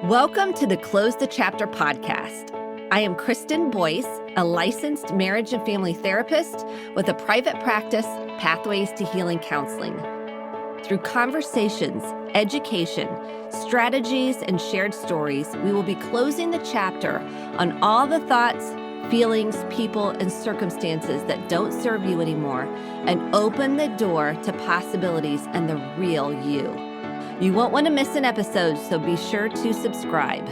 Welcome to the Close the Chapter podcast. I am Kristen Boyce, a licensed marriage and family therapist with a private practice, Pathways to Healing Counseling. Through conversations, education, strategies, and shared stories, we will be closing the chapter on all the thoughts, feelings, people, and circumstances that don't serve you anymore and open the door to possibilities and the real you. You won't want to miss an episode, so be sure to subscribe.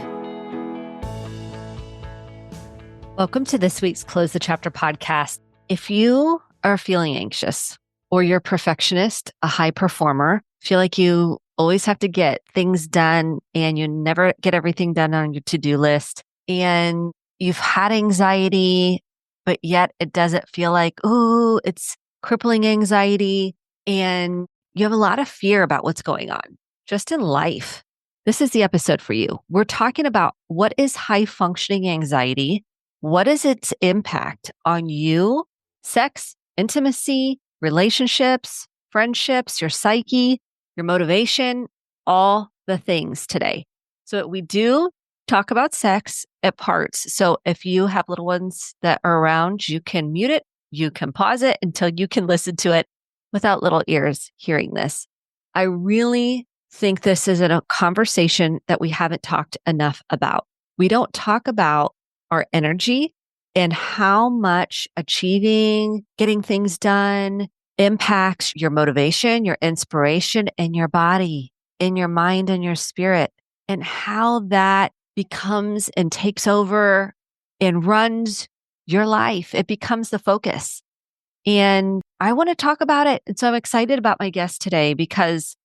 Welcome to this week's Close the Chapter podcast. If you are feeling anxious or you're a perfectionist, a high performer, feel like you always have to get things done and you never get everything done on your to-do list, and you've had anxiety, but yet it doesn't feel like, ooh, it's crippling anxiety, and you have a lot of fear about what's going on just in life, this is the episode for you. We're talking about what is high functioning anxiety, what is its impact on you, sex, intimacy, relationships, friendships, your psyche, your motivation, all the things today. So we do talk about sex at parts. So if you have little ones that are around, you can mute it, you can pause it until you can listen to it without little ears hearing this. I really think this is a conversation that we haven't talked enough about. We don't talk about our energy and how much achieving, getting things done impacts your motivation, your inspiration, and your body, in your mind and your spirit, and how that becomes and takes over and runs your life. It becomes the focus. And I want to talk about it. And so I'm excited about my guest today because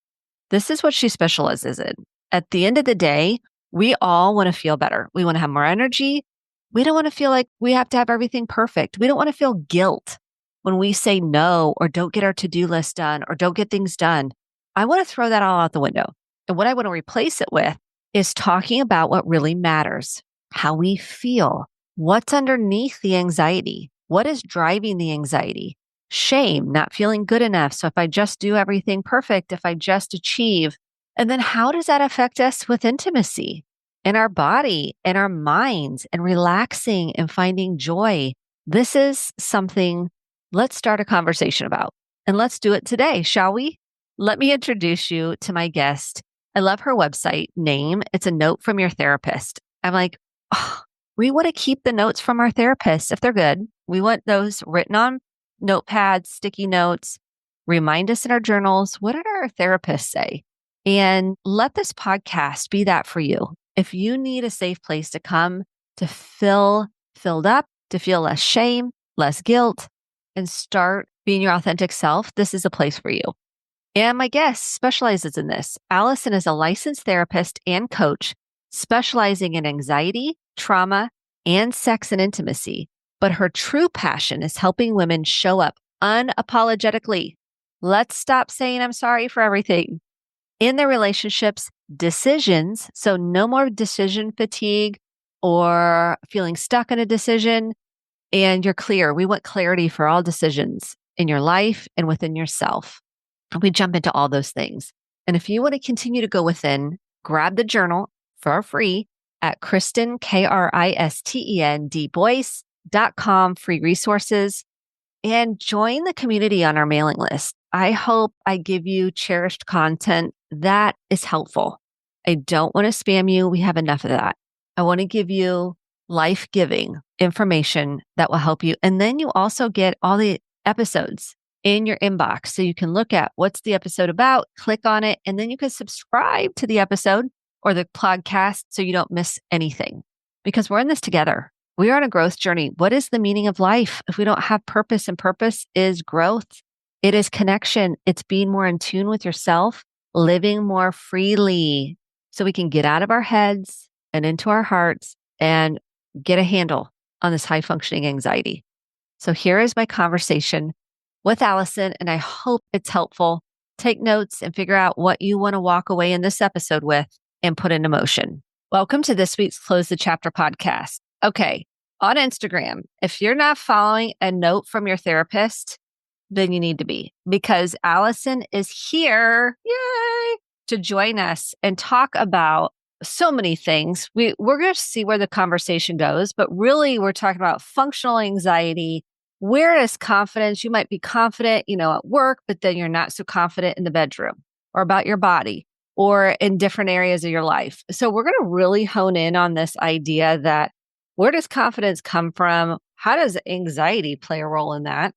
this is what she specializes in. At the end of the day, we all want to feel better. We want to have more energy. We don't want to feel like we have to have everything perfect. We don't want to feel guilt when we say no or don't get our to-do list done or don't get things done. I want to throw that all out the window. And what I want to replace it with is talking about what really matters, how we feel, what's underneath the anxiety, what is driving the anxiety. Shame, not feeling good enough. So if I just do everything perfect, if I just achieve, and then how does that affect us with intimacy in our body and our minds and relaxing and finding joy? This is something let's start a conversation about, and let's do it today, shall we? Let me introduce you to my guest. I love her website name. It's a note from your therapist. I'm like, oh, we want to keep the notes from our therapists if they're good. We want those written on notepads, sticky notes, remind us in our journals, what did our therapists say? And let this podcast be that for you. If you need a safe place to come to feel filled up, to feel less shame, less guilt, and start being your authentic self, this is a place for you. And my guest specializes in this. Allison is a licensed therapist and coach specializing in anxiety, trauma, and sex and intimacy. But her true passion is helping women show up unapologetically. Let's stop saying I'm sorry for everything in their relationships, decisions. So no more decision fatigue or feeling stuck in a decision. And you're clear. We want clarity for all decisions in your life and within yourself. We jump into all those things. And if you want to continue to go within, grab the journal for free at Kristen, KRISTEN, Boyce.com, free resources, and join the community on our mailing list. I hope I give you cherished content that is helpful. I don't want to spam you. We have enough of that. I want to give you life-giving information that will help you. And then you also get all the episodes in your inbox. So you can look at what's the episode about, click on it, and then you can subscribe to the episode or the podcast so you don't miss anything. Because we're in this together. We are on a growth journey. What is the meaning of life if we don't have purpose? And purpose is growth. It is connection. It's being more in tune with yourself, living more freely so we can get out of our heads and into our hearts and get a handle on this high functioning anxiety. So here is my conversation with Allison, and I hope it's helpful. Take notes and figure out what you want to walk away in this episode with and put into motion. Welcome to this week's Close the Chapter podcast. Okay, on Instagram, if you're not following a note from your therapist, then you need to be, because Allison is here, yay, to join us and talk about so many things. We're going to see where the conversation goes, but really we're talking about functional anxiety. Where is confidence? You might be confident, at work, but then you're not so confident in the bedroom or about your body or in different areas of your life. So we're going to really hone in on this idea that where does confidence come from? How does anxiety play a role in that?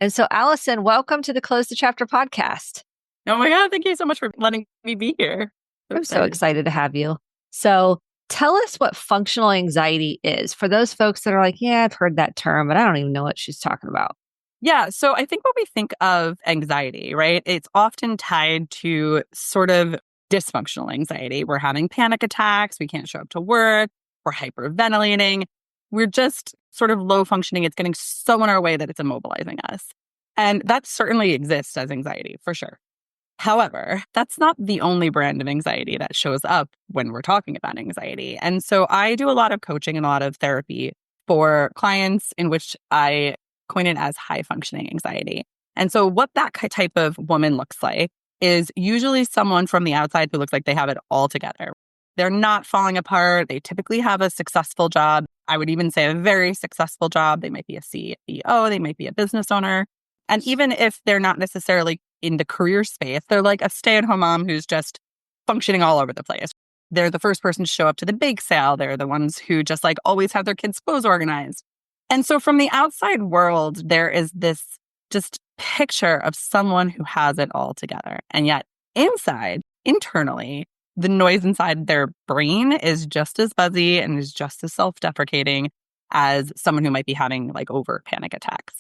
And so, Allison, welcome to the Close the Chapter podcast. Oh my God, thank you so much for letting me be here. I'm so excited to have you. So tell us what functional anxiety is for those folks that are like, yeah, I've heard that term, but I don't even know what she's talking about. Yeah. So I think when we think of anxiety, right, it's often tied to sort of dysfunctional anxiety. We're having panic attacks. We can't show up to work. We're hyperventilating. We're just sort of low functioning. It's getting so in our way that it's immobilizing us. And that certainly exists as anxiety for sure. However, that's not the only brand of anxiety that shows up when we're talking about anxiety. And so I do a lot of coaching and a lot of therapy for clients in which I coin it as high functioning anxiety. And so what that type of woman looks like is usually someone from the outside who looks like they have it all together. They're not falling apart. They typically have a successful job. I would even say a very successful job. They might be a CEO. They might be a business owner. And even if they're not necessarily in the career space, they're like a stay-at-home mom who's just functioning all over the place. They're the first person to show up to the bake sale. They're the ones who just like always have their kids' clothes organized. And so from the outside world, there is this just picture of someone who has it all together. And yet inside, internally, the noise inside their brain is just as buzzy and is just as self-deprecating as someone who might be having like over panic attacks.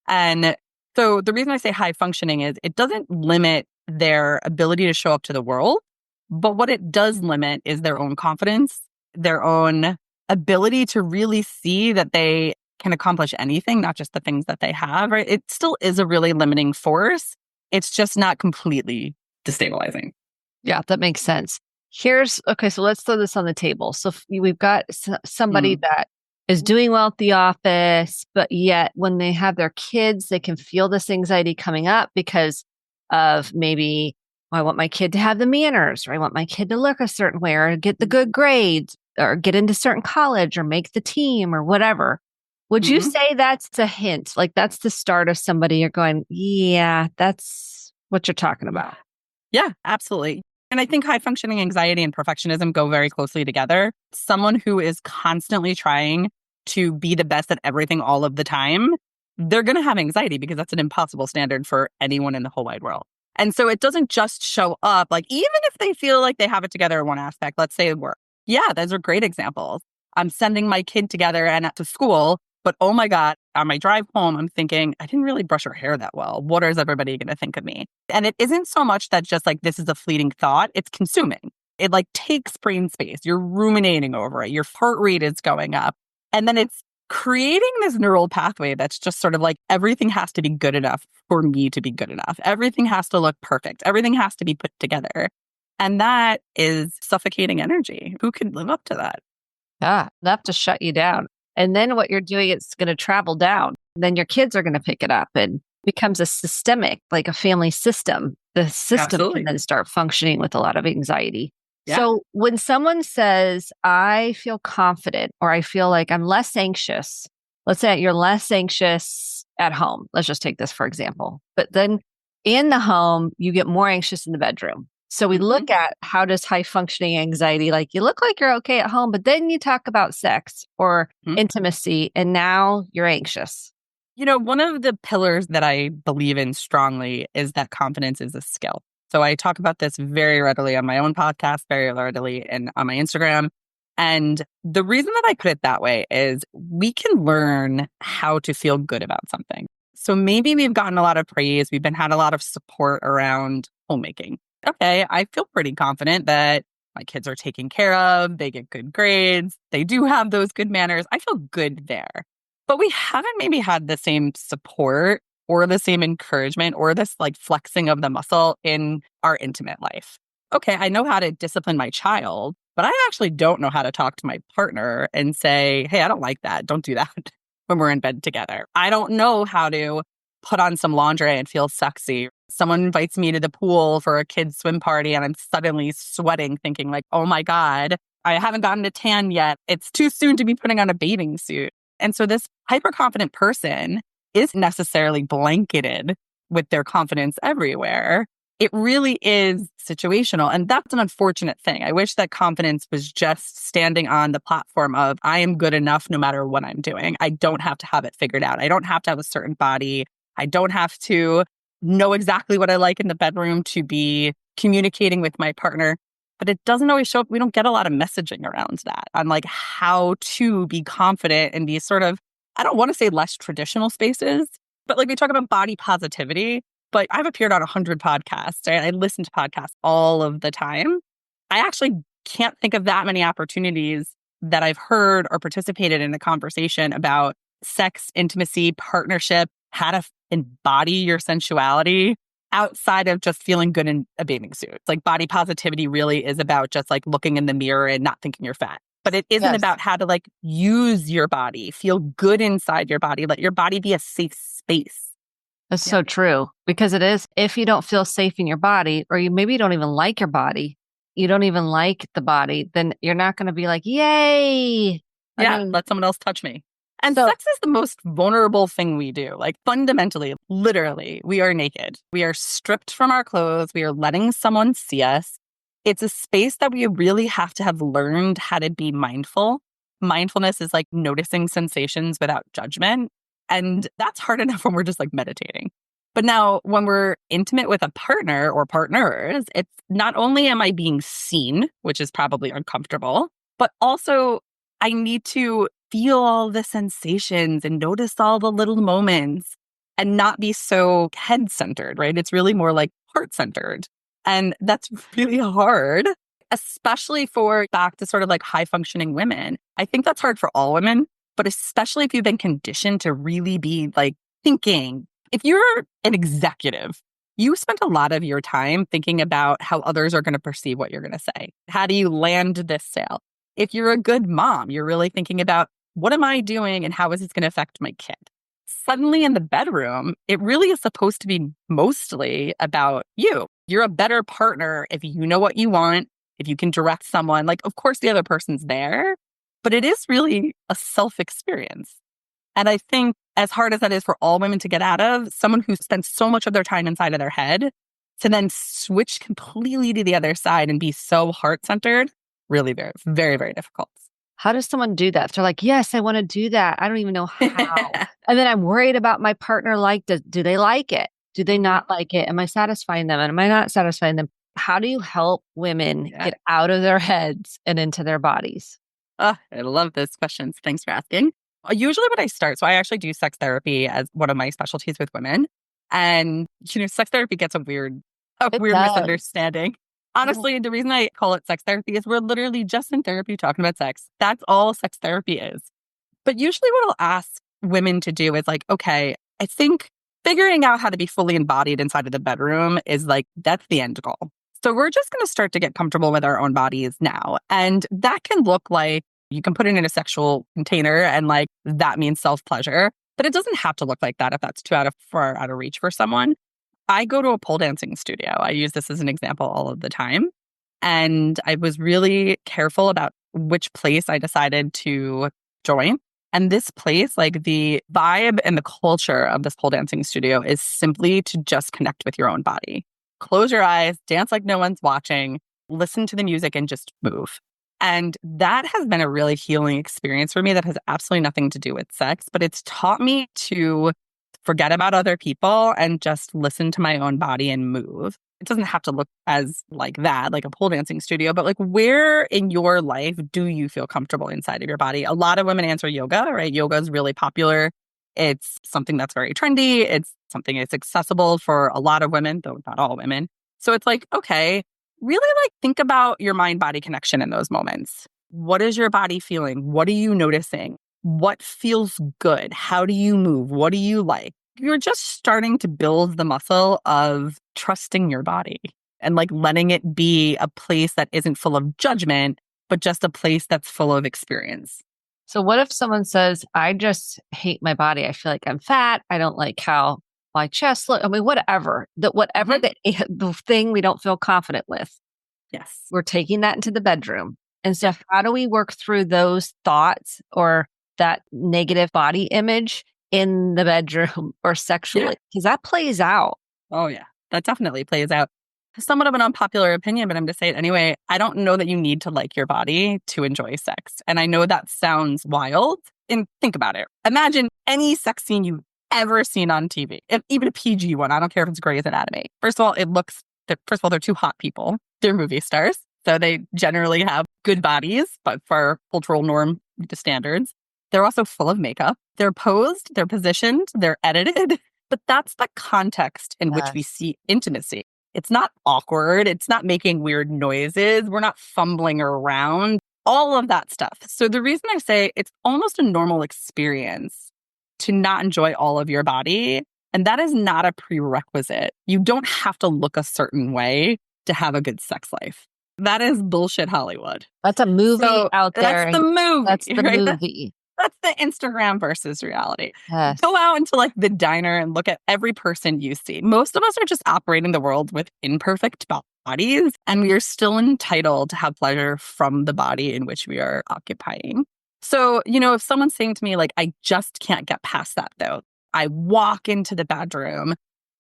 And so the reason I say high functioning is it doesn't limit their ability to show up to the world, but what it does limit is their own confidence, their own ability to really see that they can accomplish anything, not just the things that they have, right? It still is a really limiting force. It's just not completely destabilizing. Yeah, that makes sense. Okay, so let's throw this on the table. So we've got somebody that is doing well at the office, but yet when they have their kids, they can feel this anxiety coming up because of maybe, I want my kid to have the manners, or I want my kid to look a certain way, or get the good grades, or get into certain college, or make the team, or whatever. Would you say that's a hint? Like that's the start of somebody you're going, yeah, that's what you're talking about. Yeah, absolutely. And I think high functioning anxiety and perfectionism go very closely together. Someone who is constantly trying to be the best at everything all of the time, they're going to have anxiety because that's an impossible standard for anyone in the whole wide world. And so it doesn't just show up, like even if they feel like they have it together in one aspect, let's say work. Yeah, those are great examples. I'm sending my kid together and to school, but oh my God, on my drive home, I'm thinking, I didn't really brush her hair that well. What is everybody going to think of me? And it isn't so much that just like this is a fleeting thought, it's consuming. It like takes brain space. You're ruminating over it. Your heart rate is going up. And then it's creating this neural pathway that's just sort of like everything has to be good enough for me to be good enough. Everything has to look perfect. Everything has to be put together. And that is suffocating energy. Who can live up to that? Yeah, enough to shut you down. And then what you're doing, it's going to travel down. Then your kids are going to pick it up and becomes a systemic, like a family system. The system can then start functioning with a lot of anxiety. Yeah. So when someone says, I feel confident or I feel like I'm less anxious, let's say you're less anxious at home. Let's just take this for example. But then in the home, you get more anxious in the bedroom. So we look at how does high functioning anxiety, like you look like you're okay at home, but then you talk about sex or intimacy and now you're anxious. You know, one of the pillars that I believe in strongly is that confidence is a skill. So I talk about this very readily on my own podcast, very readily and on my Instagram. And the reason that I put it that way is we can learn how to feel good about something. So maybe we've gotten a lot of praise. We've had a lot of support around homemaking. Okay, I feel pretty confident that my kids are taken care of. They get good grades. They do have those good manners. I feel good there. But we haven't maybe had the same support or the same encouragement or this like flexing of the muscle in our intimate life. Okay, I know how to discipline my child, but I actually don't know how to talk to my partner and say, hey, I don't like that. Don't do that when we're in bed together. I don't know how to put on some lingerie and feel sexy. Someone invites me to the pool for a kid's swim party and I'm suddenly sweating thinking like, oh my God, I haven't gotten a tan yet. It's too soon to be putting on a bathing suit. And so this hyperconfident person isn't necessarily blanketed with their confidence everywhere. It really is situational. And that's an unfortunate thing. I wish that confidence was just standing on the platform of I am good enough no matter what I'm doing. I don't have to have it figured out. I don't have to have a certain body. I don't have to know exactly what I like in the bedroom to be communicating with my partner. But it doesn't always show up. We don't get a lot of messaging around that on like how to be confident in these sort of, I don't want to say less traditional spaces, but like we talk about body positivity. But I've appeared on 100 podcasts and I listen to podcasts all of the time. I actually can't think of that many opportunities that I've heard or participated in a conversation about sex, intimacy, partnership, how to embody your sensuality outside of just feeling good in a bathing suit. It's like body positivity really is about just like looking in the mirror and not thinking you're fat. But it isn't about how to like use your body, feel good inside your body, let your body be a safe space. That's so true, because it is, if you don't feel safe in your body, or maybe you don't even like your body, you don't even like the body, then you're not going to be like, yay. Let someone else touch me. And sex is the most vulnerable thing we do. Like fundamentally, literally, we are naked. We are stripped from our clothes. We are letting someone see us. It's a space that we really have to have learned how to be mindful. Mindfulness is like noticing sensations without judgment. And that's hard enough when we're just like meditating. But now when we're intimate with a partner or partners, it's not only am I being seen, which is probably uncomfortable, but also I need to feel all the sensations and notice all the little moments and not be so head-centered, right? It's really more like heart-centered. And that's really hard, especially for back to sort of like high-functioning women. I think that's hard for all women. But especially if you've been conditioned to really be like thinking, if you're an executive, you spend a lot of your time thinking about how others are going to perceive what you're going to say. How do you land this sale? If you're a good mom, you're really thinking about what am I doing and how is this going to affect my kid? Suddenly in the bedroom, it really is supposed to be mostly about you. You're a better partner if you know what you want, if you can direct someone. Like, of course, the other person's there. But it is really a self-experience. And I think as hard as that is for all women to get out of, someone who spends so much of their time inside of their head to then switch completely to the other side and be so heart-centered, really very, very, very difficult. How does someone do that? They're like, yes, I want to do that. I don't even know how. And then I'm worried about my partner. Do they like it? Do they not like it? Am I satisfying them? And am I not satisfying them? How do you help women get out of their heads and into their bodies? Oh, I love those questions. Thanks for asking. Usually when I start, so I actually do sex therapy as one of my specialties with women. And, sex therapy gets a weird misunderstanding. Honestly, the reason I call it sex therapy is we're literally just in therapy talking about sex. That's all sex therapy is. But usually what I'll ask women to do is like, okay, I think figuring out how to be fully embodied inside of the bedroom is like, that's the end goal. So we're just going to start to get comfortable with our own bodies now. And that can look like you can put it in a sexual container and like that means self-pleasure. But it doesn't have to look like that if that's too far out of reach for someone. I go to a pole dancing studio. I use this as an example all of the time. And I was really careful about which place I decided to join. And this place, like the vibe and the culture of this pole dancing studio is simply to just connect with your own body. Close your eyes, dance like no one's watching, listen to the music and just move. And that has been a really healing experience for me that has absolutely nothing to do with sex, but it's taught me to forget about other people and just listen to my own body and move. It doesn't have to look as like that, like a pole dancing studio, but like where in your life do you feel comfortable inside of your body? A lot of women answer yoga, right? Yoga is really popular. It's something that's very trendy. It's something that's accessible for a lot of women, though not all women. So it's like, okay, really like think about your mind-body connection in those moments. What is your body feeling? What are you noticing? What feels good? How do you move? What do you like? You're just starting to build the muscle of trusting your body and like letting it be a place that isn't full of judgment, but just a place that's full of experience. So what if someone says, I just hate my body. I feel like I'm fat. I don't like how my chest look, I mean, whatever, whatever the thing we don't feel confident with, Yes. we're taking that into the bedroom. And so how do we work through those thoughts or that negative body image in the bedroom or sexually? Because that plays out. Oh, yeah. That definitely plays out. Somewhat of an unpopular opinion, but I'm going to say it anyway. I don't know that you need to like your body to enjoy sex. And I know that sounds wild. And think about it. Imagine any sex scene you've ever seen on TV, even a PG one. I don't care if it's Grey's Anatomy. First of all, they're two hot people. They're movie stars. So they generally have good bodies, but for cultural norm standards. They're also full of makeup. They're posed, they're positioned, they're edited. But that's the context in which we see intimacy. It's not awkward. It's not making weird noises. We're not fumbling around, all of that stuff. So the reason I say it's almost a normal experience to not enjoy all of your body, and that is not a prerequisite. You don't have to look a certain way to have a good sex life. That is bullshit Hollywood. That's a movie out there. That's the movie. That's the right? movie. That's the Instagram versus reality. Yes. Go out into like the diner and look at every person you see. Most of us are just operating the world with imperfect bodies, and we are still entitled to have pleasure from the body in which we are occupying. So, if someone's saying to me, like, I just can't get past that though. I walk into the bedroom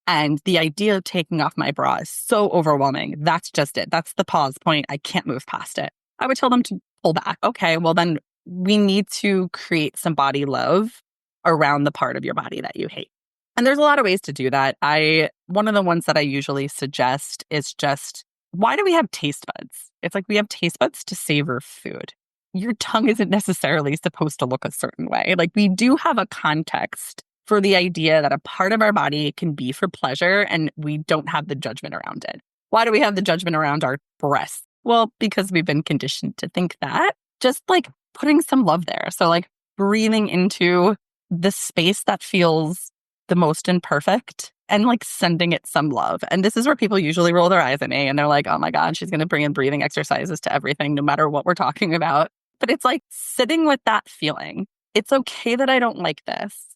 and the idea of taking off my bra is so overwhelming. That's just it. That's the pause point. I can't move past it. I would tell them to pull back. Okay, well then we need to create some body love around the part of your body that you hate. And there's a lot of ways to do that. One of the ones that I usually suggest is just, why do we have taste buds? It's like we have taste buds to savor food. Your tongue isn't necessarily supposed to look a certain way. Like we do have a context for the idea that a part of our body can be for pleasure and we don't have the judgment around it. Why do we have the judgment around our breasts? Well, because we've been conditioned to think that. Just like putting some love there. So like breathing into the space that feels the most imperfect and like sending it some love. And this is where people usually roll their eyes at me and they're like, oh my God, she's going to bring in breathing exercises to everything, no matter what we're talking about. But it's like sitting with that feeling. It's okay that I don't like this.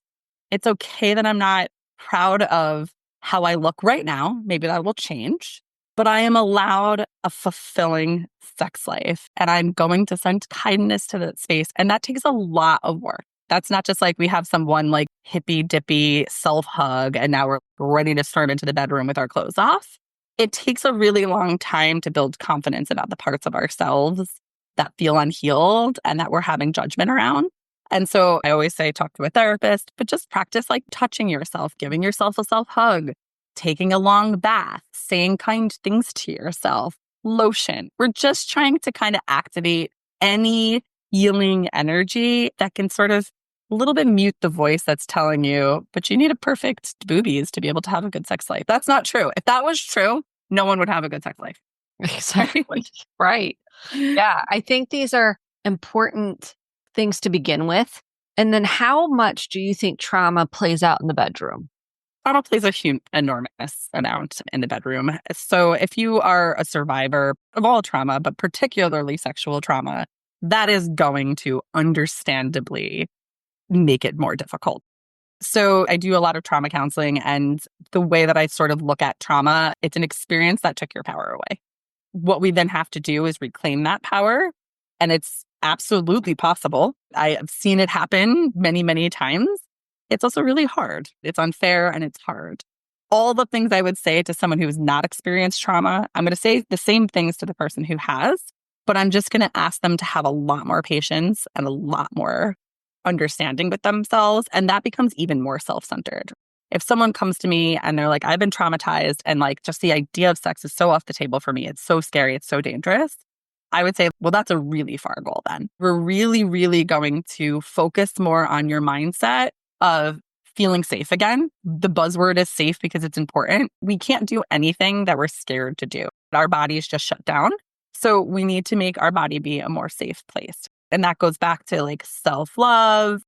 It's okay that I'm not proud of how I look right now. Maybe that will change. But I am allowed a fulfilling sex life and I'm going to send kindness to that space. And that takes a lot of work. That's not just like we have someone like hippy dippy self hug and now we're ready to storm into the bedroom with our clothes off. It takes a really long time to build confidence about the parts of ourselves that feel unhealed and that we're having judgment around. And so I always say, talk to a therapist, but just practice like touching yourself, giving yourself a self hug, taking a long bath, saying kind things to yourself, lotion. We're just trying to kind of activate any healing energy that can sort of a little bit mute the voice that's telling you, but you need a perfect boobies to be able to have a good sex life. That's not true. If that was true, no one would have a good sex life. Exactly. Right. Yeah. I think these are important things to begin with. And then how much do you think trauma plays out in the bedroom? Trauma plays a enormous amount in the bedroom. So if you are a survivor of all trauma, but particularly sexual trauma, that is going to understandably make it more difficult. So I do a lot of trauma counseling, and the way that I sort of look at trauma, it's an experience that took your power away. What we then have to do is reclaim that power, and it's absolutely possible. I have seen it happen many, many times. It's also really hard. It's unfair and it's hard. All the things I would say to someone who has not experienced trauma, I'm going to say the same things to the person who has, but I'm just going to ask them to have a lot more patience and a lot more understanding with themselves. And that becomes even more self-centered. If someone comes to me and they're like, I've been traumatized and like just the idea of sex is so off the table for me. It's so scary. It's so dangerous. I would say, well, that's a really far goal then. We're really, really going to focus more on your mindset of feeling safe again. The buzzword is safe because it's important. We can't do anything that we're scared to do. Our bodies just shut down. So we need to make our body be a more safe place. And that goes back to like self-love.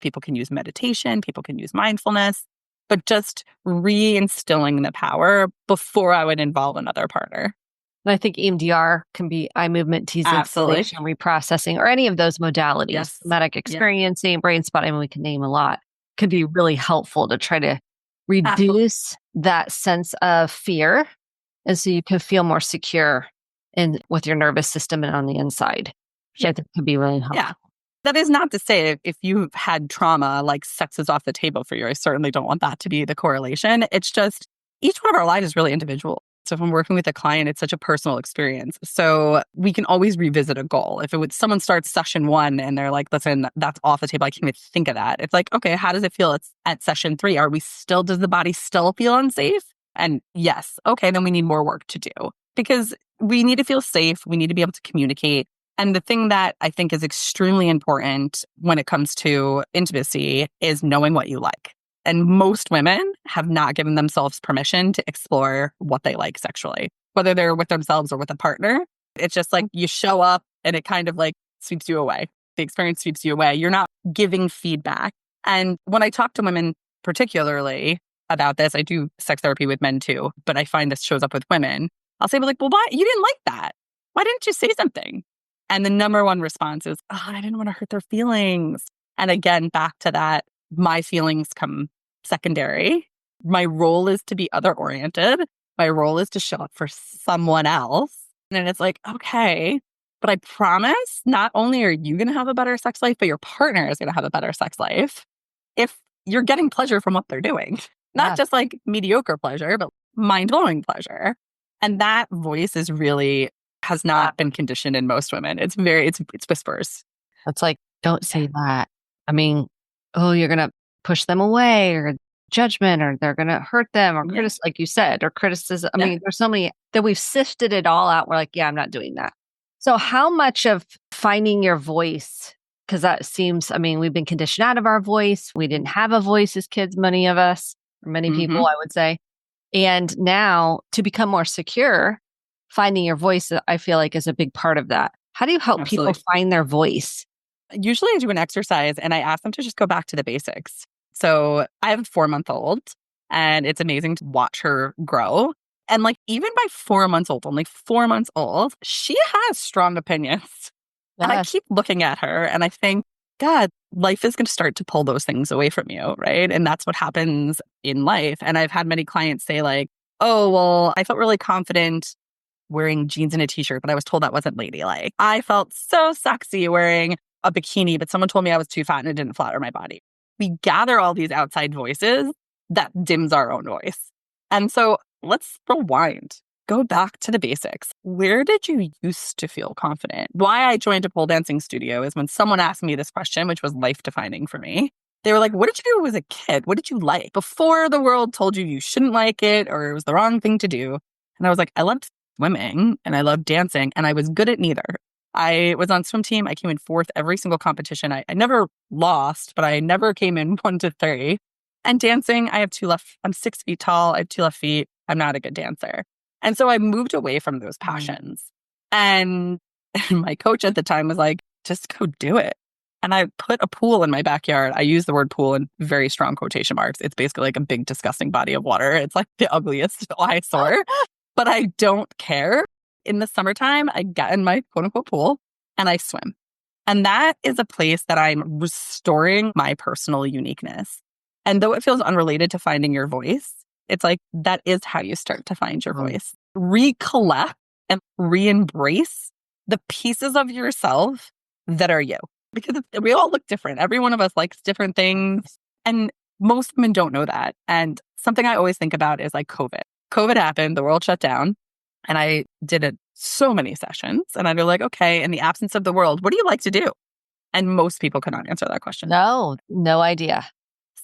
People can use meditation. People can use mindfulness. But just reinstilling the power before I would involve another partner. And I think EMDR can be eye movement, desensitization, reprocessing, or any of those modalities. Yes. Somatic experiencing, brain spotting, we can name a lot. Could be really helpful to try to reduce that sense of fear. And so you can feel more secure in with your nervous system and on the inside, which I think could be really helpful. Yeah. That is not to say if you've had trauma, like sex is off the table for you. I certainly don't want that to be the correlation. It's just each one of our lives is really individual. So if I'm working with a client, it's such a personal experience. So we can always revisit a goal. If it would someone starts session 1 and they're like, listen, that's off the table. I can't even think of that. It's like, okay, how does it feel? It's at session 3. Does the body still feel unsafe? And yes, okay, then we need more work to do because we need to feel safe. We need to be able to communicate. And the thing that I think is extremely important when it comes to intimacy is knowing what you like. And most women have not given themselves permission to explore what they like sexually, whether they're with themselves or with a partner. It's just like you show up and it kind of like sweeps you away. The experience sweeps you away. You're not giving feedback. And when I talk to women particularly about this, I do sex therapy with men too, but I find this shows up with women. I'll say, well, why? You didn't like that. Why didn't you say something? And the number one response is, I didn't want to hurt their feelings. And again, back to that, my feelings come secondary. My role is to be other oriented. My role is to show up for someone else. And it's like, okay, but I promise not only are you going to have a better sex life, but your partner is going to have a better sex life if you're getting pleasure from what they're doing. Not just like mediocre pleasure, but mind-blowing pleasure. And that voice is really has not been conditioned in most women. It's whispers. It's like, don't say that. I mean, you're going to push them away or judgment, or they're going to hurt them or like you said, or criticism. I mean, there's so many that we've sifted it all out. We're like, yeah, I'm not doing that. So how much of finding your voice, because that seems, I mean, we've been conditioned out of our voice. We didn't have a voice as kids, many of us, or many people, I would say. And now to become more secure, finding your voice, I feel like is a big part of that. How do you help people find their voice? Usually I do an exercise and I ask them to just go back to the basics. So I have a 4-month-old and it's amazing to watch her grow. And like, even by 4 months old, only 4 months old, she has strong opinions. Yes. And I keep looking at her and I think, God, life is going to start to pull those things away from you, right? And that's what happens in life. And I've had many clients say like, oh, well, I felt really confident wearing jeans and a t-shirt, but I was told that wasn't ladylike. I felt so sexy wearing a bikini, but someone told me I was too fat and it didn't flatter my body. We gather all these outside voices that dims our own voice. And so let's rewind. Go back to the basics. Where did you used to feel confident? Why I joined a pole dancing studio is when someone asked me this question, which was life-defining for me. They were like, what did you do as a kid? What did you like before the world told you shouldn't like it or it was the wrong thing to do? And I was like, I loved swimming and I loved dancing and I was good at neither. I was on swim team. I came in 4th every single competition. I never lost, but I never came in 1 to 3. And dancing, I have 2 left. I'm 6 feet tall. I have 2 left feet. I'm not a good dancer. And so I moved away from those passions. And my coach at the time was like, just go do it. And I put a pool in my backyard. I use the word pool in very strong quotation marks. It's basically like a big, disgusting body of water. It's like the ugliest eyesore, but I don't care. In the summertime, I get in my quote unquote pool and I swim. And that is a place that I'm restoring my personal uniqueness. And though it feels unrelated to finding your voice, it's like that is how you start to find your voice. Recollect and re-embrace the pieces of yourself that are you. Because we all look different. Every one of us likes different things. And most women don't know that. And something I always think about is like COVID. COVID happened, the world shut down. And I did it so many sessions. And I'd be like, okay, in the absence of the world, what do you like to do? And most people could not answer that question. No idea.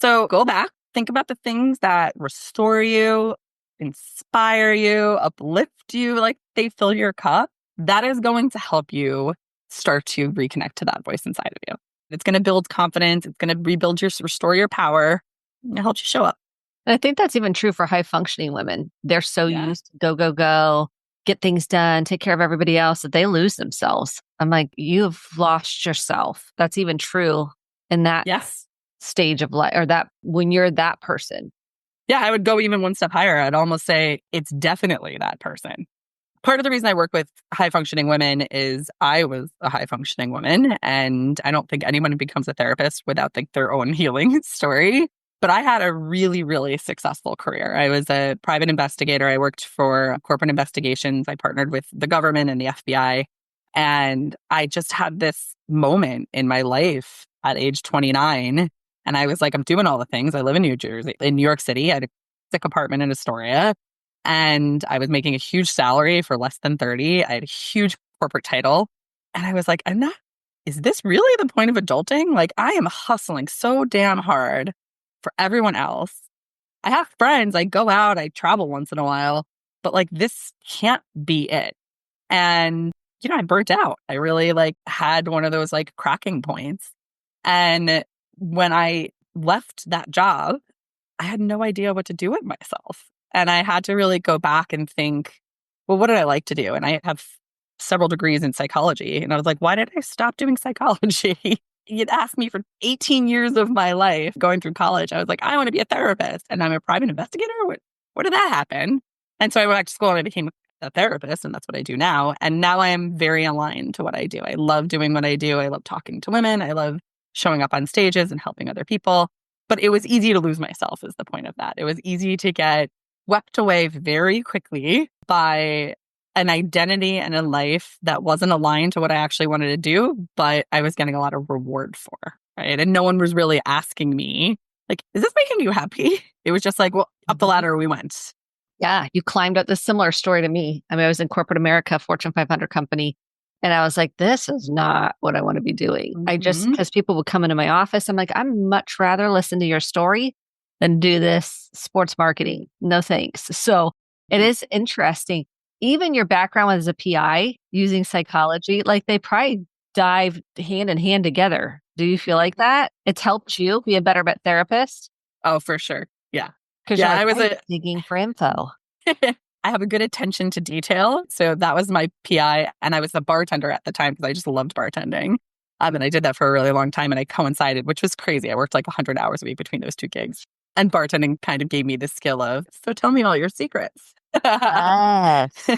So go back, think about the things that restore you, inspire you, uplift you, like they fill your cup. That is going to help you start to reconnect to that voice inside of you. It's going to build confidence. It's going to restore your power. It helps you show up. And I think that's even true for high functioning women. They're so used to go, get things done, take care of everybody else that they lose themselves. I'm like, you've lost yourself. That's even true in that stage of life, or that when you're that person. Yeah, I would go even one step higher. I'd almost say it's definitely that person. Part of the reason I work with high functioning women is I was a high functioning woman, and I don't think anyone becomes a therapist without their own healing story. But I had a really, really successful career. I was a private investigator. I worked for corporate investigations. I partnered with the government and the FBI. And I just had this moment in my life at age 29. And I was like, I'm doing all the things. I live in New York City. I had a sick apartment in Astoria. And I was making a huge salary for less than 30. I had a huge corporate title. And I was like, is this really the point of adulting? Like, I am hustling so damn hard for everyone else. I have friends, I go out, I travel once in a while, but like this can't be it. And, I burnt out. I really had one of those cracking points. And when I left that job, I had no idea what to do with myself. And I had to really go back and think, well, what did I like to do? And I have several degrees in psychology. And I was like, why did I stop doing psychology? You'd asked me for 18 years of my life going through college. I was like, I want to be a therapist and I'm a private investigator. Where did that happen? And so I went back to school and I became a therapist, and that's what I do now. And now I am very aligned to what I do. I love doing what I do. I love talking to women. I love showing up on stages and helping other people. But it was easy to lose myself is the point of that. It was easy to get swept away very quickly by an identity and a life that wasn't aligned to what I actually wanted to do, but I was getting a lot of reward for, right? And no one was really asking me, like, is this making you happy? It was just like, well, up the ladder we went. Yeah, you climbed up this similar story to me. I mean, I was in corporate America, Fortune 500 company, and I was like, this is not what I want to be doing. Because people would come into my office, I'm like, I'd much rather listen to your story than do this sports marketing. No thanks. So it is interesting. Even your background as a PI using psychology, they probably dive hand in hand together. Do you feel like that? It's helped you be a better therapist? Oh, for sure. Yeah. Because I was digging for info. I have a good attention to detail. So that was my PI. And I was a bartender at the time because I just loved bartending. And I did that for a really long time and I coincided, which was crazy. I worked 100 hours a week between those two gigs. And bartending kind of gave me the skill of, so tell me all your secrets. Yes.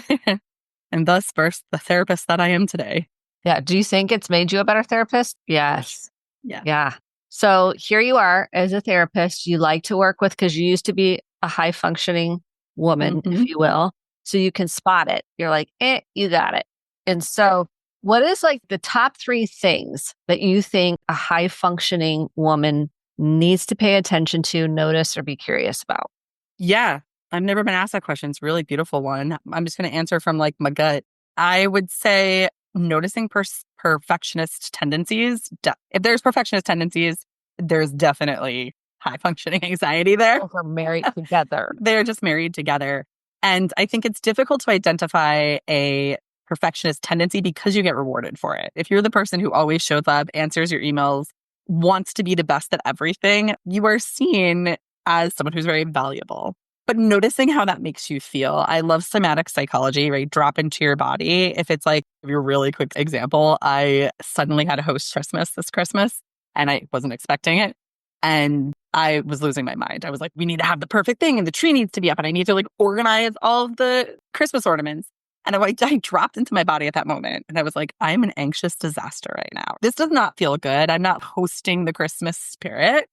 And thus birthed the therapist that I am today. Yeah. Do you think it's made you a better therapist? Yes. Yeah. Yeah. So here you are as a therapist. You like to work with, because you used to be a high functioning woman, if you will. So you can spot it. You're like, you got it. And so what is the top 3 things that you think a high functioning woman needs to pay attention to, notice, or be curious about? Yeah. I've never been asked that question. It's a really beautiful one. I'm just going to answer from my gut. I would say noticing perfectionist tendencies. If there's perfectionist tendencies, there's definitely high functioning anxiety there. We're married together. They're just married together. And I think it's difficult to identify a perfectionist tendency because you get rewarded for it. If you're the person who always shows up, answers your emails, wants to be the best at everything, you are seen as someone who's very valuable. But noticing how that makes you feel. I love somatic psychology, right? Drop into your body. If it's your really quick example, I suddenly had to host Christmas this Christmas and I wasn't expecting it. And I was losing my mind. I was like, we need to have the perfect thing and the tree needs to be up and I need to organize all of the Christmas ornaments. And I dropped into my body at that moment. And I was like, I'm an anxious disaster right now. This does not feel good. I'm not hosting the Christmas spirit.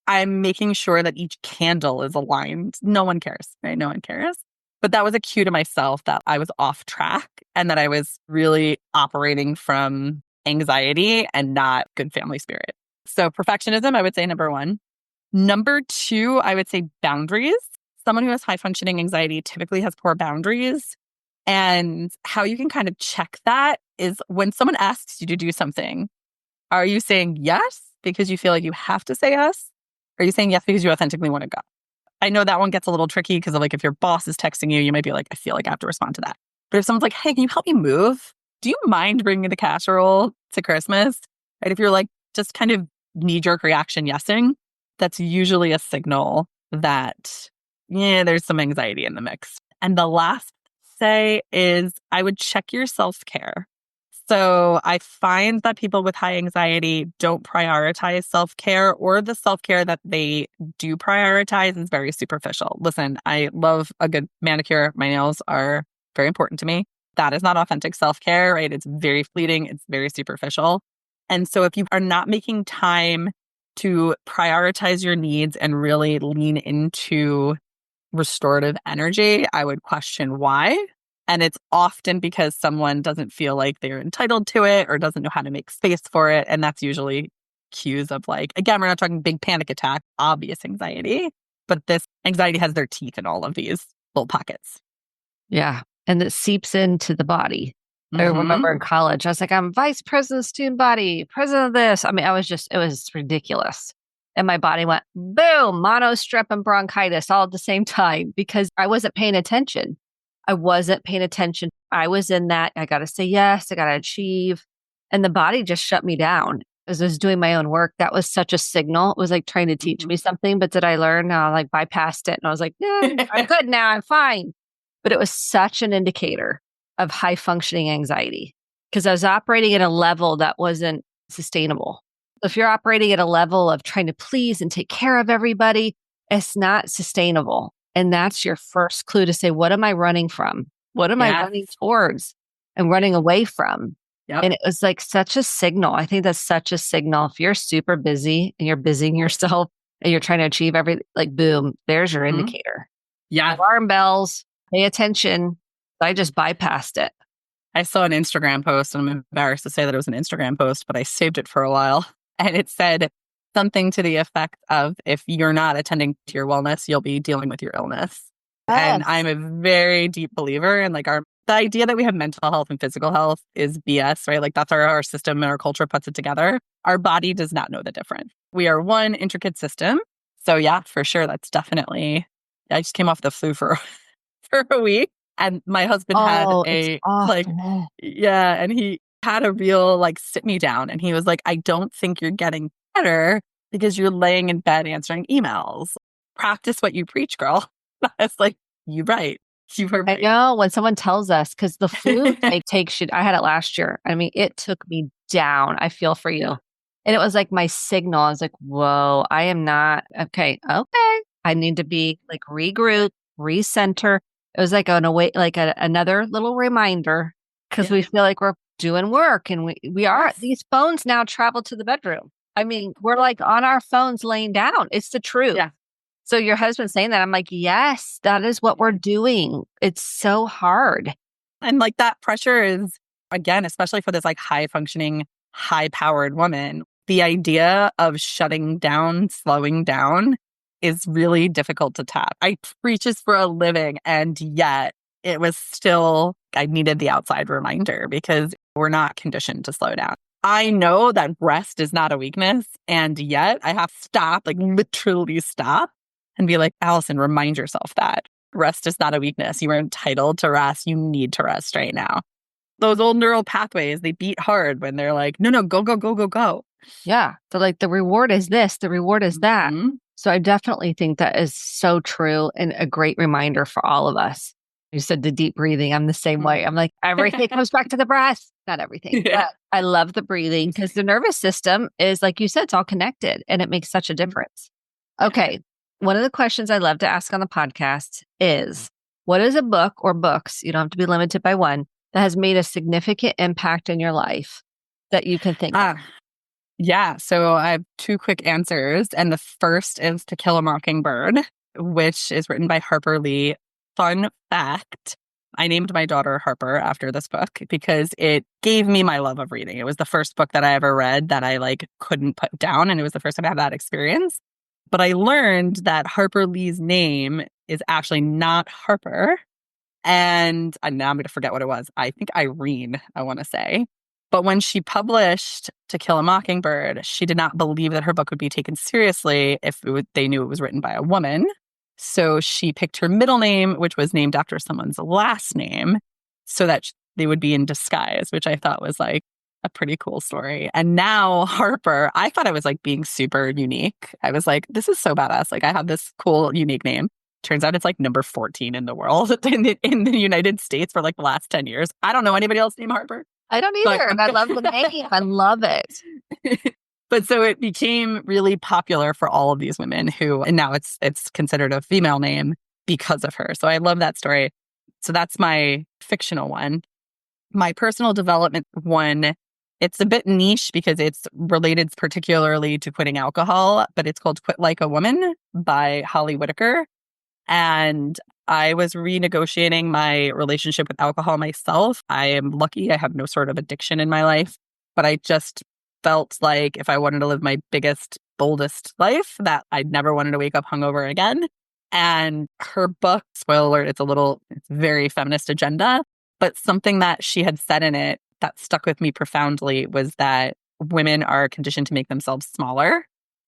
I'm making sure that each candle is aligned. No one cares, right? No one cares. But that was a cue to myself that I was off track and that I was really operating from anxiety and not good family spirit. So perfectionism, I would say number 1. Number 2, I would say boundaries. Someone who has high functioning anxiety typically has poor boundaries. And how you can kind of check that is when someone asks you to do something, are you saying yes because you feel like you have to say yes? Or are you saying yes because you authentically want to go? I know that one gets a little tricky because of if your boss is texting you, you might be like, I feel like I have to respond to that. But if someone's like, hey, can you help me move? Do you mind bringing me the casserole to Christmas? Right? If you're just kind of knee-jerk reaction yesing, that's usually a signal that, there's some anxiety in the mix. And the last say is I would check your self-care. So I find that people with high anxiety don't prioritize self-care, or the self-care that they do prioritize is very superficial. Listen, I love a good manicure. My nails are very important to me. That is not authentic self-care, right? It's very fleeting. It's very superficial. And so if you are not making time to prioritize your needs and really lean into restorative energy, I would question why. And it's often because someone doesn't feel like they're entitled to it or doesn't know how to make space for it. And that's usually cues of like, again, we're not talking big panic attack, obvious anxiety, but this anxiety has their teeth in all of these little pockets. Yeah. And it seeps into the body. I Mm-hmm. remember in college, I was like, I'm vice president of student body, president of this. I mean, it was ridiculous. And my body went boom, monostrep and bronchitis all at the same time because I wasn't paying attention. I wasn't paying attention. I was in that, I got to say yes, I got to achieve. And the body just shut me down as I was doing my own work. That was such a signal. It was like trying to teach me something, but did I learn? No, I like bypassed it. And I was like, yeah, I'm good now. I'm fine. But it was such an indicator of high functioning anxiety because I was operating at a level that wasn't sustainable. If you're operating at a level of trying to please and take care of everybody, it's not sustainable. And that's your first clue to say, what am I running from? What am I running towards and running away from? Yep. And it was like such a signal. I think that's such a signal. If you're super busy and you're busying yourself and you're trying to achieve everything, like boom, there's your indicator. Yeah. Alarm bells, pay attention. I just bypassed it. I saw an Instagram post, and I'm embarrassed to say that it was an Instagram post, but I saved it for a while. And it said something to the effect of, if you're not attending to your wellness, you'll be dealing with your illness. Yes. And I'm a very deep believer in like the idea that we have mental health and physical health is BS, right? Like that's our system and our culture puts it together. Our body does not know the difference. We are one intricate system. So yeah, for sure. That's definitely, I just came off the flu for a week. And my husband had and he had a real sit me down, and he was like, I don't think you're getting better because you're laying in bed answering emails. Practice what you preach, girl. I was like, you're right. You were right. I know when someone tells us, because the flu takes you, I had it last year. I mean, it took me down. I feel for you. And it was like my signal. I was like, whoa, I am not, okay. I need to be regroup, recenter. It was like another little reminder because we feel like we're doing work and we are. These phones now travel to the bedroom. I mean, we're like on our phones laying down. It's the truth. Yeah. So your husband saying that, I'm like, yes, that is what we're doing. It's so hard. And that pressure is, again, especially for this high functioning, high powered woman, the idea of shutting down, slowing down is really difficult to tap. I preach this for a living, and yet it was still, I needed the outside reminder because we're not conditioned to slow down. I know that rest is not a weakness, and yet I have to stop, literally stop and be like, Allison, remind yourself that rest is not a weakness. You are entitled to rest. You need to rest right now. Those old neural pathways, they beat hard when they're like, no, go, go, go, go, go. Yeah. So the reward is this, the reward is that. Mm-hmm. So I definitely think that is so true and a great reminder for all of us. You said the deep breathing. I'm the same way. I'm like, everything comes back to the breath. Not everything. Yeah. But I love the breathing because the nervous system is, like you said, it's all connected and it makes such a difference. Okay. One of the questions I love to ask on the podcast is, what is a book or books, you don't have to be limited by one, that has made a significant impact in your life that you can think of? Yeah. So I have two quick answers. And the first is To Kill a Mockingbird, which is written by Harper Lee. Fun fact, I named my daughter Harper after this book because it gave me my love of reading. It was the first book that I ever read that I couldn't put down. And it was the first time I had that experience. But I learned that Harper Lee's name is actually not Harper. And now I'm going to forget what it was. I think Irene, I want to say. But when she published To Kill a Mockingbird, she did not believe that her book would be taken seriously if they knew it was written by a woman. So she picked her middle name, which was named after someone's last name, so that they would be in disguise, which I thought was a pretty cool story. And now Harper, I thought I was being super unique. I was like, this is so badass. I have this cool, unique name. Turns out it's number 14 in the world, in the United States for the last 10 years. I don't know anybody else named Harper. I don't either. And I love the name. I love it. But so it became really popular for all of these women and now it's considered a female name because of her. So I love that story. So that's my fictional one. My personal development one It's a bit niche because it's related particularly to quitting alcohol, but it's called Quit Like a Woman by Holly Whitaker. And I was renegotiating my relationship with alcohol myself. I am lucky I have no sort of addiction in my life, but I just felt like if I wanted to live my biggest, boldest life, that I'd never wanted to wake up hungover again. And her book, spoiler alert, it's very feminist agenda, but something that she had said in it that stuck with me profoundly was that women are conditioned to make themselves smaller,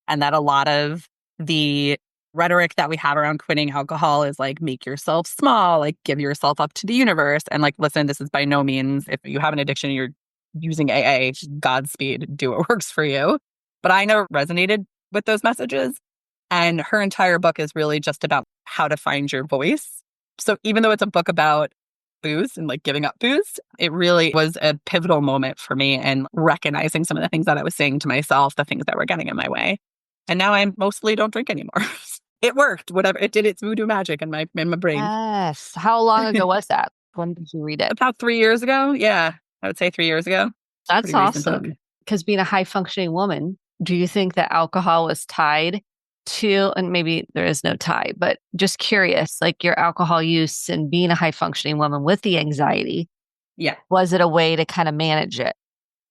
and that a lot of the rhetoric that we have around quitting alcohol is like, make yourself small, like give yourself up to the universe. And like, listen, this is by no means, if you have an addiction, you're using AA, Godspeed, do what works for you. But I never resonated with those messages. And her entire book is really just about how to find your voice. So even though it's a book about booze and like giving up booze, it really was a pivotal moment for me and recognizing some of the things that I was saying to myself, the things that were getting in my way. And now I mostly don't drink anymore. It worked. Whatever it did, its voodoo magic in my brain. Yes. How long ago was that? When did you read it? About 3 years ago. Yeah, I would say 3 years ago. That's awesome. Because being a high functioning woman, do you think that alcohol was tied to, and maybe there is no tie, but just curious, like your alcohol use and being a high functioning woman with the anxiety? Yeah. Was it a way to kind of manage it?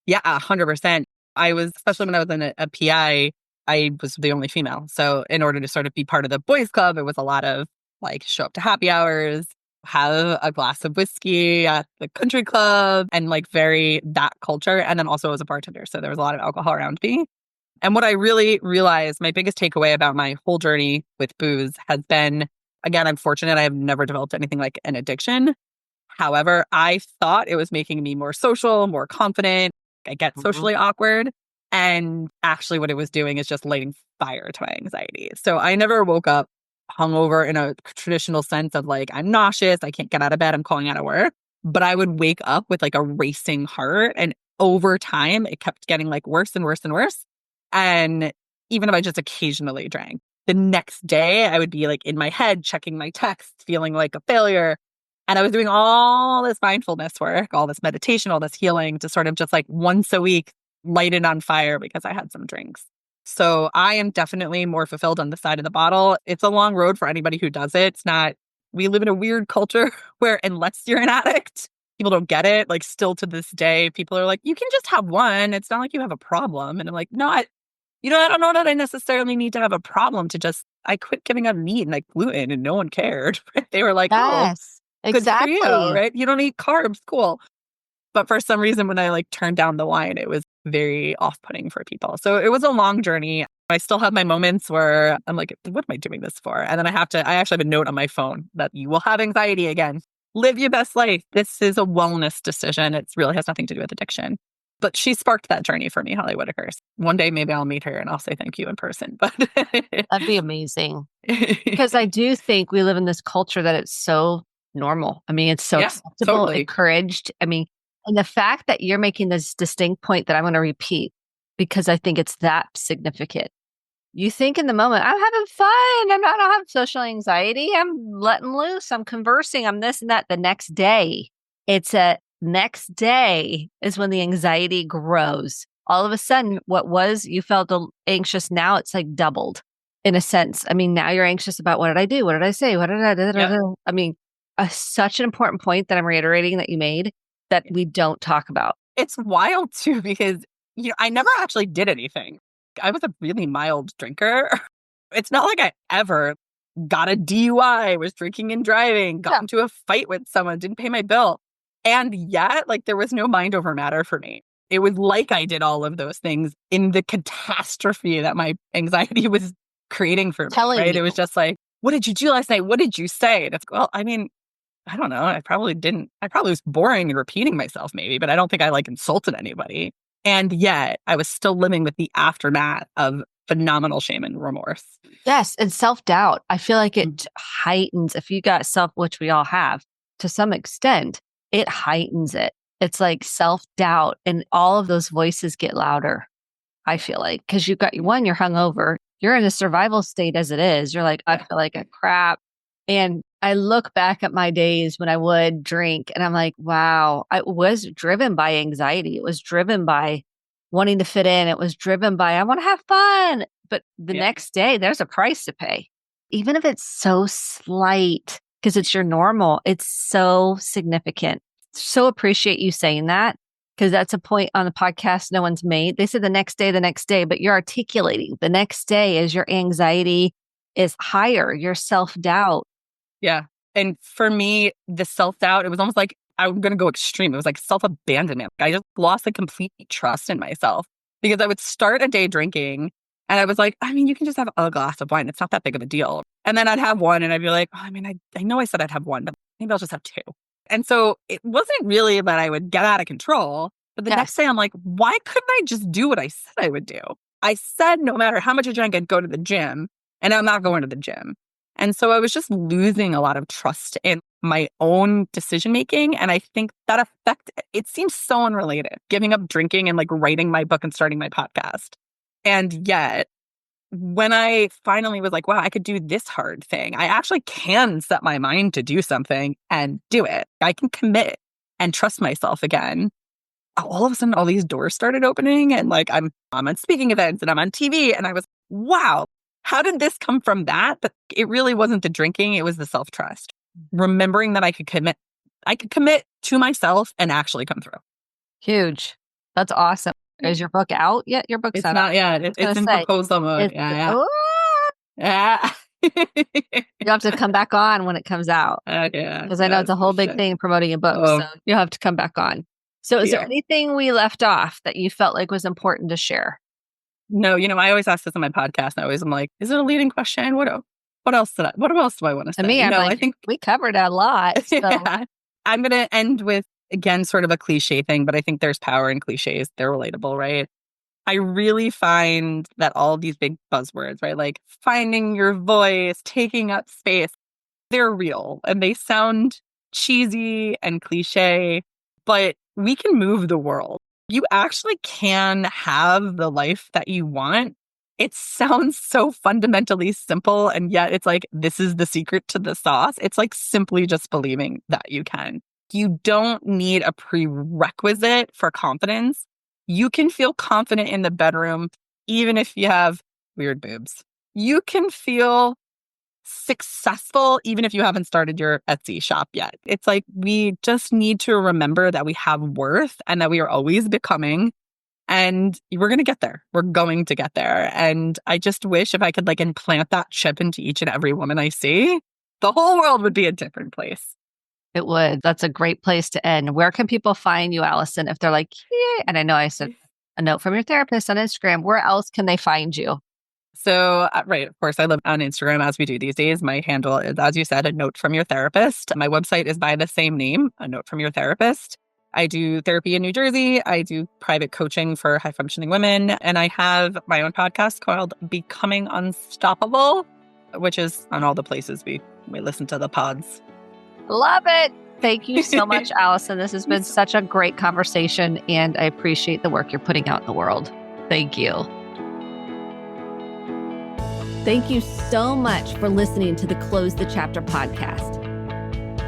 Yeah, 100%. I was, especially when I was in a PI, I was the only female. So in order to sort of be part of the boys club, it was a lot of like show up to happy hours, have a glass of whiskey at the country club, and like very that culture. And then also as a bartender. So there was a lot of alcohol around me. And what I really realized, my biggest takeaway about my whole journey with booze has been, again, I'm fortunate I have never developed anything like an addiction. However, I thought it was making me more social, more confident. I get socially awkward. And actually what it was doing is just lighting fire to my anxiety. So I never woke up hungover in a traditional sense of like, I'm nauseous, I can't get out of bed, I'm calling out of work. But I would wake up with like a racing heart. And over time, it kept getting like worse and worse and worse. And even if I just occasionally drank, the next day I would be like in my head, checking my texts, feeling like a failure. And I was doing all this mindfulness work, all this meditation, all this healing to sort of just like once a week light it on fire because I had some drinks. So I am definitely more fulfilled on the side of the bottle. It's a long road for anybody who does it. It's not, we live in a weird culture where unless you're an addict, people don't get it. Like still to this day, people are like, you can just have one. It's not like you have a problem. And I'm like, no, I don't know that I necessarily need to have a problem to just, I quit giving up meat and like gluten and no one cared. They were like, yes, oh, good exactly. for you, right? You don't eat carbs. Cool. But for some reason, when I like turned down the wine, it was very off-putting for people. So it was a long journey. I still have my moments where I'm like, what am I doing this for? And then I actually have a note on my phone that you will have anxiety again. Live your best life. This is a wellness decision. It really has nothing to do with addiction. But she sparked that journey for me, Holly Whitaker. One day, maybe I'll meet her and I'll say thank you in person. But that'd be amazing. Because I do think we live in this culture that it's so normal. I mean, it's so acceptable, totally encouraged. I mean, and the fact that you're making this distinct point that I'm going to repeat, because I think it's that significant. You think in the moment, I'm having fun. I don't have social anxiety. I'm letting loose. I'm conversing. I'm this and that. The next day, next day is when the anxiety grows. All of a sudden, what was you felt anxious, now it's like doubled in a sense. I mean, now you're anxious about what did I do? What did I say? What did I do? I mean, such an important point that I'm reiterating that you made that we don't talk about. It's wild too, because I never actually did anything. I was a really mild drinker. It's not like I ever got a DUI, was drinking and driving, got into a fight with someone, didn't pay my bill. And yet, like, there was no mind over matter for me. It was like I did all of those things in the catastrophe that my anxiety was creating for me, right? It was just like, what did you do last night? What did you say? And it's, well, I mean, I don't know. I probably was boring and repeating myself maybe, but I don't think I like insulted anybody. And yet I was still living with the aftermath of phenomenal shame and remorse. Yes. And self-doubt. I feel like it heightens, if you got which we all have to some extent, it heightens it. It's like self-doubt and all of those voices get louder. I feel like, because you've got you're hungover, you're in a survival state as it is. You're like, I feel like a crap. And I look back at my days when I would drink and I'm like, wow, I was driven by anxiety. It was driven by wanting to fit in. It was driven by, I want to have fun. But the Yeah. next day, there's a price to pay. Even if it's so slight, because it's your normal, it's so significant. So appreciate you saying that, because that's a point on the podcast no one's made. They said the next day, but you're articulating the next day as your anxiety is higher, your self-doubt. Yeah. And for me, the self-doubt, it was almost like I'm going to go extreme. It was like self-abandonment. I just lost the complete trust in myself because I would start a day drinking and I was like, I mean, you can just have a glass of wine. It's not that big of a deal. And then I'd have one and I'd be like, oh, I mean, I know I said I'd have one, but maybe I'll just have two. And so it wasn't really that I would get out of control. But the next day I'm like, why couldn't I just do what I said I would do? I said no matter how much I drank, I'd go to the gym, and I'm not going to the gym. And so I was just losing a lot of trust in my own decision making. And I think that it seems so unrelated, giving up drinking and like writing my book and starting my podcast. And yet, when I finally was like, wow, I could do this hard thing, I actually can set my mind to do something and do it. I can commit and trust myself again. All of a sudden, all these doors started opening and like I'm on speaking events and I'm on TV. And I was, wow, how did this come from that? But it really wasn't the drinking. It was the self-trust. Remembering that I could commit to myself and actually come through. Huge. That's awesome. Is your book out yet? Your book's not out yet. It's in proposal mode. Yeah. You'll have to come back on when it comes out. Yeah. Because I know it's a whole big thing promoting a book. So you'll have to come back on. So is there anything we left off that you felt like was important to share? No, I always ask this on my podcast. And I'm like, is it a leading question? What else do I want to say? To me, I think we covered a lot. So. Yeah. I'm going to end with, again, sort of a cliche thing, but I think there's power in cliches. They're relatable, right? I really find that all of these big buzzwords, right? Like finding your voice, taking up space, they're real and they sound cheesy and cliche, but we can move the world. You actually can have the life that you want. It sounds so fundamentally simple, and yet it's like, this is the secret to the sauce. It's like simply just believing that you can. You don't need a prerequisite for confidence. You can feel confident in the bedroom, even if you have weird boobs. You can feel successful, even if you haven't started your Etsy shop yet. It's like, we just need to remember that we have worth and that we are always becoming. And we're going to get there. We're going to get there. And I just wish if I could like implant that chip into each and every woman I see, the whole world would be a different place. It would. That's a great place to end. Where can people find you, Allison, if they're like, yeah, and I know I said a note from your therapist on Instagram, where else can they find you? So, right, of course, I live on Instagram as we do these days. My handle is, as you said, a note from your therapist. My website is by the same name, a note from your therapist. I do therapy in New Jersey. I do private coaching for high functioning women. And I have my own podcast called Becoming Unstoppable, which is on all the places we listen to the pods. Love it. Thank you so much, Allison. This has been such a great conversation, and I appreciate the work you're putting out in the world. Thank you. Thank you so much for listening to the Close the Chapter podcast.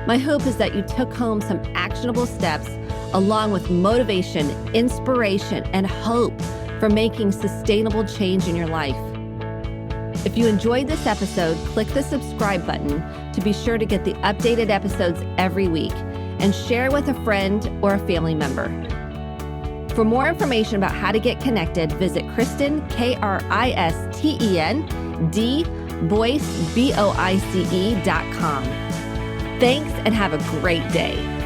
My hope is that you took home some actionable steps along with motivation, inspiration, and hope for making sustainable change in your life. If you enjoyed this episode, click the subscribe button to be sure to get the updated episodes every week and share with a friend or a family member. For more information about how to get connected, visit Kristen, KRISTEN, Boyce, BOICE.com. Thanks and have a great day.